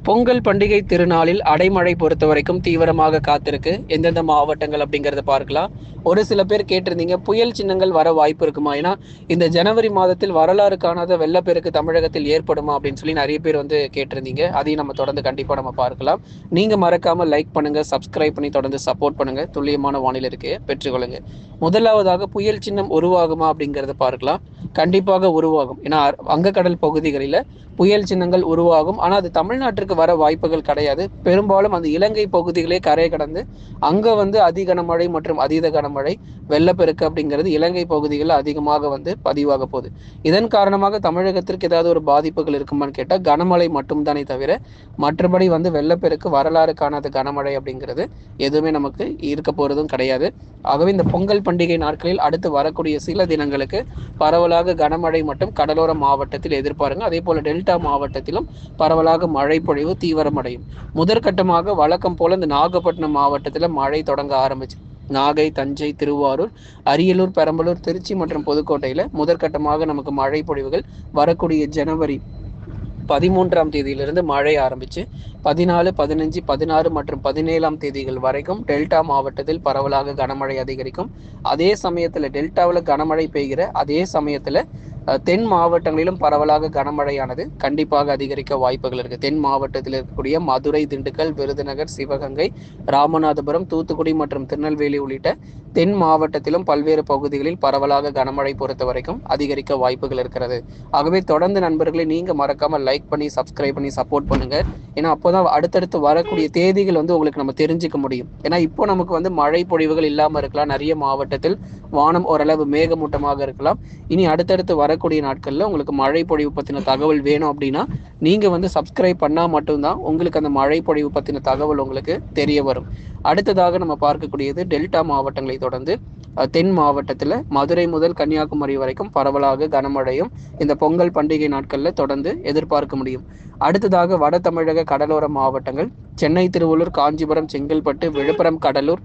பொங்கல் பண்டிகை திருநாளில் அடைமழை பொறுத்த வரைக்கும் தீவிரமாக காத்திருக்கு. எந்தெந்த மாவட்டங்கள் அப்படிங்கிறத பார்க்கலாம். ஒரு சில பேர் கேட்டிருந்தீங்க, புயல் சின்னங்கள் வர வாய்ப்பு இருக்குமா? ஏன்னா இந்த ஜனவரி மாதத்தில் வரலாறு காணாத வெள்ளப்பெருக்கு தமிழகத்தில் ஏற்படுமா அப்படின்னு சொல்லி நிறைய பேர் வந்து கேட்டிருந்தீங்க. அதையும் நம்ம தொடர்ந்து கண்டிப்பாக நம்ம பார்க்கலாம். நீங்க மறக்காம லைக் பண்ணுங்க, சப்ஸ்கிரைப் பண்ணி தொடர்ந்து சப்போர்ட் பண்ணுங்க. துல்லியமான வானிலை இருக்கையை பெற்றுக்கொள்ளுங்க. முதலாவதாக புயல் சின்னம் உருவாகுமா அப்படிங்கிறத பார்க்கலாம். கண்டிப்பாக உருவாகும். ஏன்னா வங்கக்கடல் பகுதிகளில் புயல் சின்னங்கள் உருவாகும். ஆனால் அது தமிழ்நாட்டிற்கு வர வாய்ப்புகள் கிடையாது. பெரும்பாலும் அந்த இலங்கை பகுதிகளே கரை கடந்து அங்கே வந்து அதி கனமழை மற்றும் அதீத கனமழை வெள்ளப்பெருக்கு அப்படிங்கிறது இலங்கை பகுதிகளில் அதிகமாக வந்து பதிவாக போகுது. இதன் காரணமாக தமிழகத்திற்கு ஏதாவது ஒரு பாதிப்புகள் இருக்குமான்னு கேட்டால் கனமழை மட்டும்தானே தவிர மற்றபடி வந்து வெள்ளப்பெருக்கு வரலாறு காணாத கனமழை அப்படிங்கிறது எதுவுமே நமக்கு இருக்க போகிறதும் கிடையாது. ஆகவே இந்த பொங்கல் பண்டிகை நாட்களில் அடுத்து வரக்கூடிய சில தினங்களுக்கு பரவலாக கனமழை மற்றும் கடலோர மாவட்டத்தில் எதிர்பாருங்க. அதே போல டெல்டா மாவட்டத்திலும் பரவலாக மழை பொழிவு தீவிரமடையும். முதற்கட்டமாக வழக்கம் போல இந்த நாகப்பட்டினம் மாவட்டத்தில் மழை தொடங்க ஆரம்பிச்சு நாகை, தஞ்சை, திருவாரூர், அரியலூர், பெரம்பலூர், திருச்சி மற்றும் புதுக்கோட்டையில் முதற்கட்டமாக நமக்கு மழை பொழிவுகள் வரக்கூடிய ஜனவரி 13ஆம் தேதியிலிருந்து மழை ஆரம்பிச்சு 14, 15, 16 மற்றும் 17ஆம் தேதிகள் வரைக்கும் டெல்டா மாவட்டத்தில் பரவலாக கனமழை அதிகரிக்கும். அதே சமயத்தில் டெல்டாவில் கனமழை பெய்கிற அதே சமயத்தில் தென் மாவட்டங்களிலும் பரவலாக கனமழையானது கண்டிப்பாக அதிகரிக்க வாய்ப்புகள் இருக்கு. தென் மாவட்டத்தில் இருக்கக்கூடிய மதுரை, திண்டுக்கல், விருதுநகர், சிவகங்கை, ராமநாதபுரம், தூத்துக்குடி மற்றும் திருநெல்வேலி உள்ளிட்ட தென் மாவட்டத்திலும் பல்வேறு பகுதிகளில் பரவலாக கனமழை பொறுத்த வரைக்கும் அதிகரிக்க வாய்ப்புகள் இருக்கிறது. ஆகவே தொடர்ந்து நண்பர்களை நீங்க மறக்காம லைக் பண்ணி சப்ஸ்கிரைப் பண்ணி சப்போர்ட் பண்ணுங்க. ஏன்னா அப்போதான் அடுத்தடுத்து வரக்கூடிய தேதிகள் வந்து உங்களுக்கு நம்ம தெரிஞ்சுக்க முடியும். ஏன்னா இப்போ நமக்கு வந்து மழை பொழிவுகள் இல்லாமல் இருக்கலாம். நிறைய மாவட்டத்தில் வானம் ஓரளவு மேகமூட்டமாக இருக்கலாம். இனி அடுத்தடுத்து வரக்கூடிய நாட்களில் உங்களுக்கு மழை பொழிவு பற்றின தகவல் வேணும் அப்படின்னா நீங்கள் வந்து சப்ஸ்கிரைப் பண்ணால் மட்டும்தான் உங்களுக்கு அந்த மழை பொழிவு பற்றின தகவல் உங்களுக்கு தெரிய வரும். அடுத்ததாக நம்ம பார்க்கக்கூடியது டெல்டா மாவட்டங்களை தொடர்ந்து தென் மாவட்டத்தில் மதுரை முதல் கன்னியாகுமரி வரைக்கும் பரவலாக கனமழையும் இந்த பொங்கல் பண்டிகை நாட்களில் தொடர்ந்து எதிர்பார்க்க முடியும். அடுத்ததாக வட தமிழக கடலோர மாவட்டங்கள் சென்னை, திருவள்ளூர், காஞ்சிபுரம், செங்கல்பட்டு, விழுப்புரம், கடலூர்,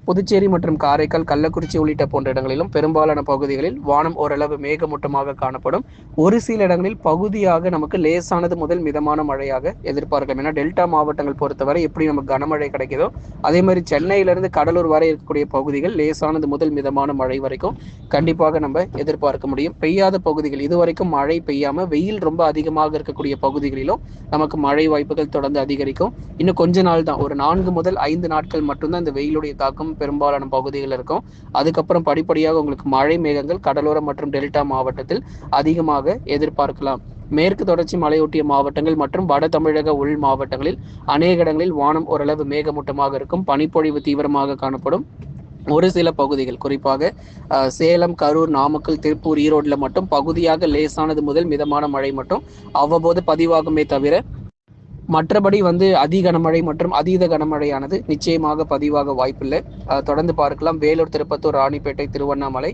புதுச்சேரி மற்றும் காரைக்கால், கள்ளக்குறிச்சி உள்ளிட்ட போன்ற இடங்களிலும் பெரும்பாலான பகுதிகளில் வானம் ஓரளவு மேகமூட்டமாக காணப்படும். ஒரு சில இடங்களில் பகுதியாக நமக்கு லேசானது முதல் மிதமான மழையாக எதிர்பார்க்கலாம். ஏன்னா டெல்டா மாவட்டங்கள் பொறுத்தவரை எப்படி நமக்கு கனமழை கிடைக்குதோ அதே மாதிரி சென்னையிலிருந்து கடலூர் வரை இருக்கக்கூடிய பகுதிகள் லேசானது முதல் மிதமான மழை வரைக்கும் கண்டிப்பாக நம்ம எதிர்பார்க்க முடியும். பெய்யாத பகுதிகள் இதுவரைக்கும் மழை பெய்யாம வெயில் ரொம்ப அதிகமாக இருக்கக்கூடிய பகுதிகளிலும் நமக்கு மழை வாய்ப்புகள் தொடர்ந்து அதிகரிக்கும். இன்னும் கொஞ்ச நாள் தான், ஒரு 4 முதல் 5 நாட்கள் மட்டும்தான் இந்த வெயிலுடைய தாக்கம் பெரும்பாலான பகுதிகள் இருக்கும். அதுக்கப்புறம் படிப்படியாக உங்களுக்கு மழை மேகங்கள் கடலோரம் மற்றும் டெல்டா மாவட்டத்தில் அதிகமாக எதிர்பார்க்கலாம். மேற்கு தொடர்ச்சி மலையொட்டிய மாவட்டங்கள் மற்றும் வட தமிழக உள் மாவட்டங்களில் அநேக இடங்களில் வானம் ஓரளவு மேகமூட்டமாக இருக்கும். பனிப்பொழிவு தீவிரமாக காணப்படும். ஒரு சில பகுதிகள் குறிப்பாக சேலம், கரூர், நாமக்கல், திருப்பூர், ஈரோடுல மட்டும் பகுதியாக லேசானது முதல் மிதமான மழை மட்டும் அவ்வப்போது பதிவாகுமே தவிர மற்றபடி வந்து அதி கனமழை மற்றும் அதீத கனமழையானது நிச்சயமாக பதிவாக வாய்ப்பில்லை. தொடர்ந்து பார்க்கலாம். வேலூர், திருப்பத்தூர், ராணிப்பேட்டை, திருவண்ணாமலை,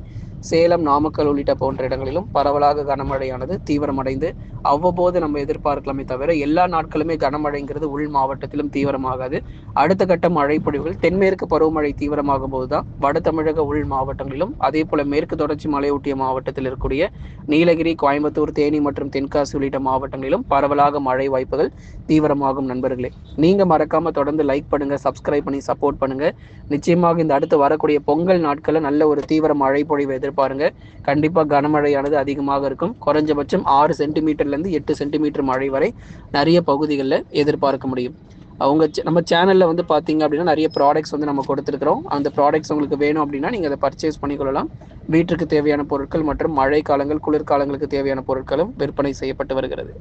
சேலம், நாமக்கல் உள்ளிட்ட போன்ற இடங்களிலும் பரவலாக கனமழையானது தீவிரமடைந்து அவ்வப்போது நம்ம எதிர்பார்க்கலாமே தவிர எல்லா நாட்களுமே கனமழைங்கிறது உள் மாவட்டத்திலும் தீவிரமாகாது. அடுத்த கட்ட மழை பொழிவுகள் தென்மேற்கு பருவமழை தீவிரமாகும் போதுதான் வட தமிழக உள் மாவட்டங்களிலும் அதே போல மேற்கு தொடர்ச்சி மலையொட்டிய மாவட்டத்தில் இருக்கக்கூடிய நீலகிரி, கோயம்புத்தூர், தேனி மற்றும் தென்காசி உள்ளிட்ட மாவட்டங்களிலும் பரவலாக மழை வாய்ப்புகள் தீவிரமாகும். நண்பர்களே, நீங்க மறக்காம தொடர்ந்து லைக் பண்ணுங்க, சப்ஸ்கிரைப் பண்ணி சப்போர்ட் பண்ணுங்க. நிச்சயமாக இந்த அடுத்து வரக்கூடிய பொங்கல் நாட்களில் நல்ல ஒரு தீவிர மழை பொழிவு எதிர்பாருங்க. கண்டிப்பா கனமழையானது அதிகமாக இருக்கும். குறைஞ்சபட்சம் 6 சென்டிமீட்டர்லேருந்து 8 சென்டிமீட்டர் மழை வரை நிறைய பகுதிகளில் எதிர்பார்க்க முடியும். நம்ம சேனலில் வந்து பார்த்தீங்க அப்படின்னா நிறைய ப்ராடக்ட்ஸ் வந்து நம்ம கொடுத்துருக்குறோம். அந்த ப்ராடக்ட்ஸ் உங்களுக்கு வேணும் அப்படின்னா நீங்கள் அதை பர்ச்சேஸ் பண்ணிக்கொள்ளலாம். வீட்டுக்கு தேவையான பொருட்கள் மற்றும் மழை காலங்கள், குளிர்காலங்களுக்கு தேவையான பொருட்களும் விற்பனை செய்யப்பட்டு வருகிறது.